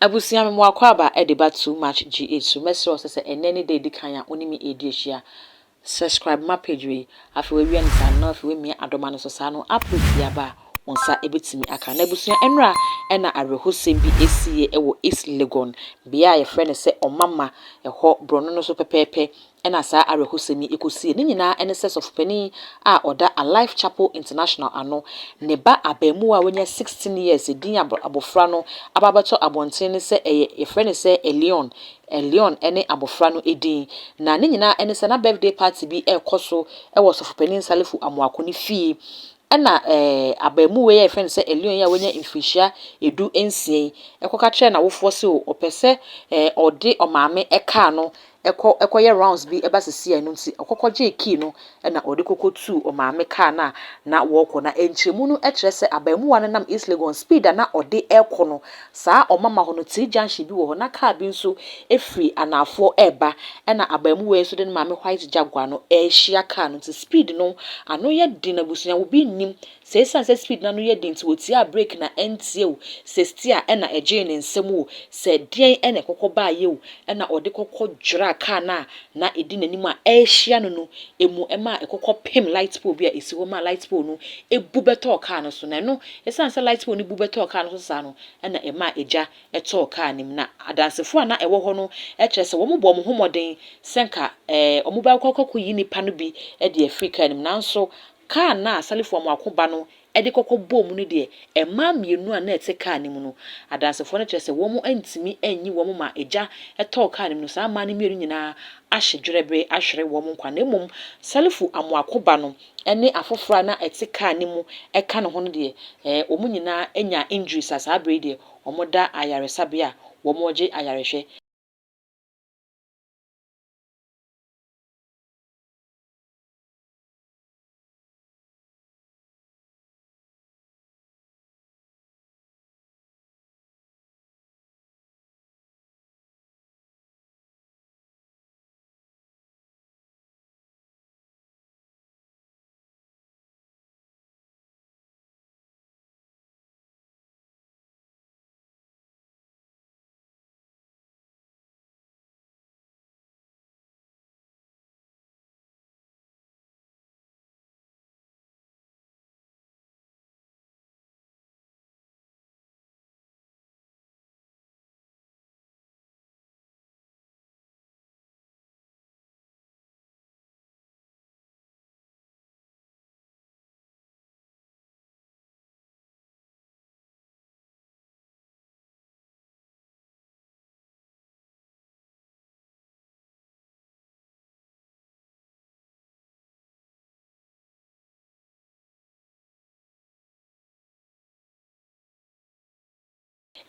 Abusia Amoako aba e deba too much GH so mesro se eneni de dikanya onimi ediehia subscribe my page we afi we wian sa no afi we mi adoma no so sa no upload ya ba onsa ebetimi aka na abusia enra na arehosem bi esie e wo East Legon bia ye frɛ ne se omama ho brono no so pepepe ena sa arehosemi ekosie ne nyina ene se sofpani a oda Alive Chapel International ano ne ba abamu a wonya 16 years din abofra no ababato abonten ne se ye frɛ ne se Legon ene abofra no edin na ne nyina ene se na birthday party bi ekoso e wo sofpani Salifu Amoako ne fie ena abamu we ye frɛ ne se Legon ya wonya mfihia edu ensie ekoka kire na wofo se o opese ode omame eka no ekoye rounds bi eba sisi anu nti okokoje key no na ode kokotu o maame car na woko na enchemu no ekire se abamu wan nam East Legon speed na ode eko no saa o mama ho no ti junction bi wo ho na car bi nso efri anafo eba na abamu we so de maame white jaguar no ehia car no nti speed no ano ye din na busunya wo bi nim se speed na no ye din nti woti a break na entie o se stia na eje ne nsem o se den na kokoba ye o na ode kokojra car na edi nanim a ehia no emu ema ekokọ pem light pole bi a esi wo ma light pole no ebu beto car no so na no esanse light pole no bu beto car no so sa no na ema eja eto car nim na adansefo na ewo ho no ekire se wo mo bo mo homoden senka omo ba kokọ yi nipa no bi e de Africa nim nanso car na Salifu Amoako ba no ede kokọ bom no de ema mienu a na ete car nim no adansefo no kire se wo mo antimi anyi wo mo ma eja eto car nim no sa ma ne mienu nyina ahedwerebe ahwere wo mo nkwa na emom Salifu Amoako ba no ene afofra na ete car nim eka no ho no de omo nyina anya injuries asa abre de omo da ayaresabia wo mo oje ayarehwe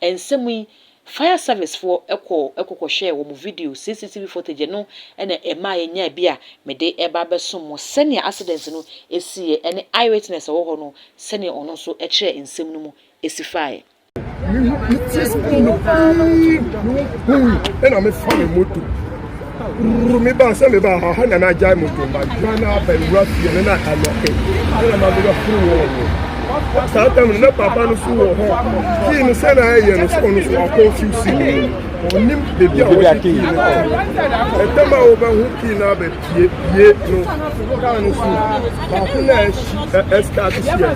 ensemi fire service for ekoko share wo mu video CCTV footage no na ema enya bia mede eba beso mo sene accident no esie ene eyewitness wo ho no sene ono so ekire ensem no mu esifae ena me fa me moto me ba se me ba ha na jai moto ba na ba rufi na aloke ena ma be furu wo Satam na papa no fu wo ho ki no se na ye no so no so confuse ni onim de bia wo ki e tema wo ba hu ki na be pie no ka no fu ba hu na start here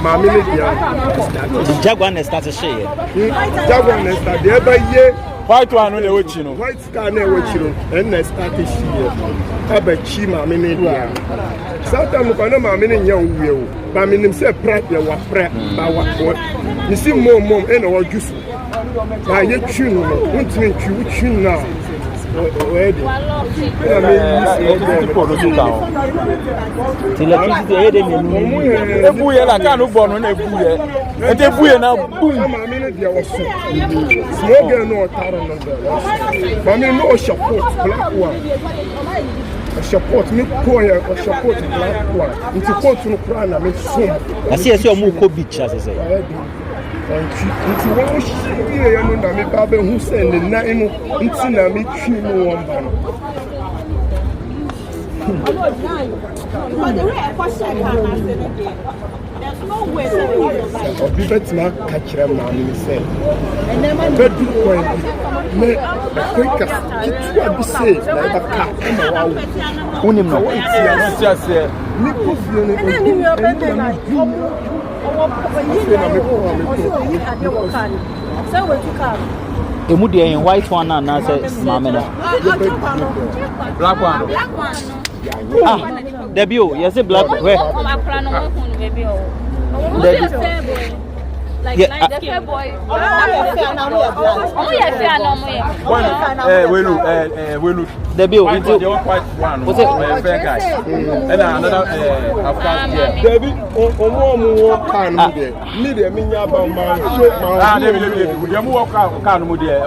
ma mi le dia the Jaguar na start share Jaguar na start de ba ye white one no dey watch no white car na watch no and na start here aba chi ma mi le dia Satam ko na ma mi le nya wo o ba mi nim se pra ya wa pra ba wa ko ni si mom e na wa jusu ba ye twi no untini twi u twi na already na me use ko do ta o ti electricity e de me ebu ye la ka no bo no na ebu ye e de ebu ye na boom ma mi ne dia wo so small girl no taro no ba mi no support black one support me ko ya support black one nti ko tunu kra na me so asi o mu ko beach as say nti wo shi ya no na me ba be hu se ne na inu nti na me twi no won ba no but the way I question obi betima ka kire maame ni say bedu point me quick kitu abi say na ba ka na wa unim no ti ase ni ko fie ni ni mi obede na emu de en white one na say maame na black one Debio you say black where like the fair boy. Welu. Debio into quite one. What's it? Fair guy. And another after Debbie omo kan mu de ni de mi nya ba ma Debbie you walk out kan mu de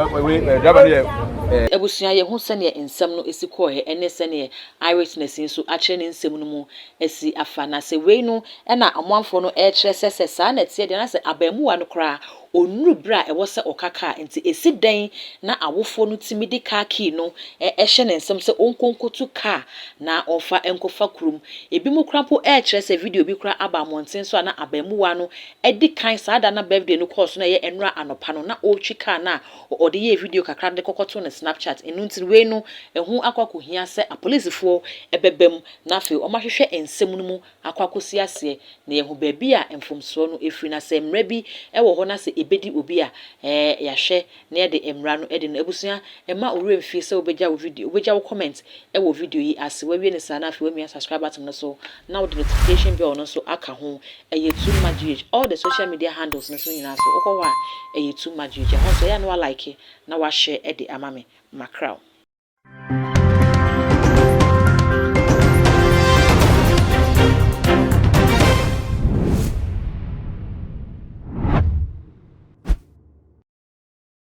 driver Ebusua ye hu sene ensem no esi ko he ene sene eyewitness nso akere ne nsem no mu esi afa na se we no na amanfo no e kire sese sa na tie de na se abamuwa no kra onuru bra e wo se okaka nti esi den na awofo no timidi car key no hye ne nsem se onkonkotu car na ofa enkofa krum ebi mu krampo kire se video bi kra aba monten so na abamuwa no edi kan sa da na birthday no course na ye enra anopa no na otwi car na ode ye video kakra de kokoto na Snapchat enunti we no ehu akwakohia se apolisefo ebebem na afi o mahwehwe ensem no mu akwakosi ase na yehu baabi a emfomso no efiri na se mra bi ewo ho na se ebedi obi a yahwe na ye de emra no ede no ebusua ema owure mfie se obeja wo comment ewo video yi ase wawie ne sana afi wamia subscribe button no so na wo the notification bell no so aka ho too much all the social media handles no so nyina so okwa wa too much ho so ya no like na wa share ede amame macrow.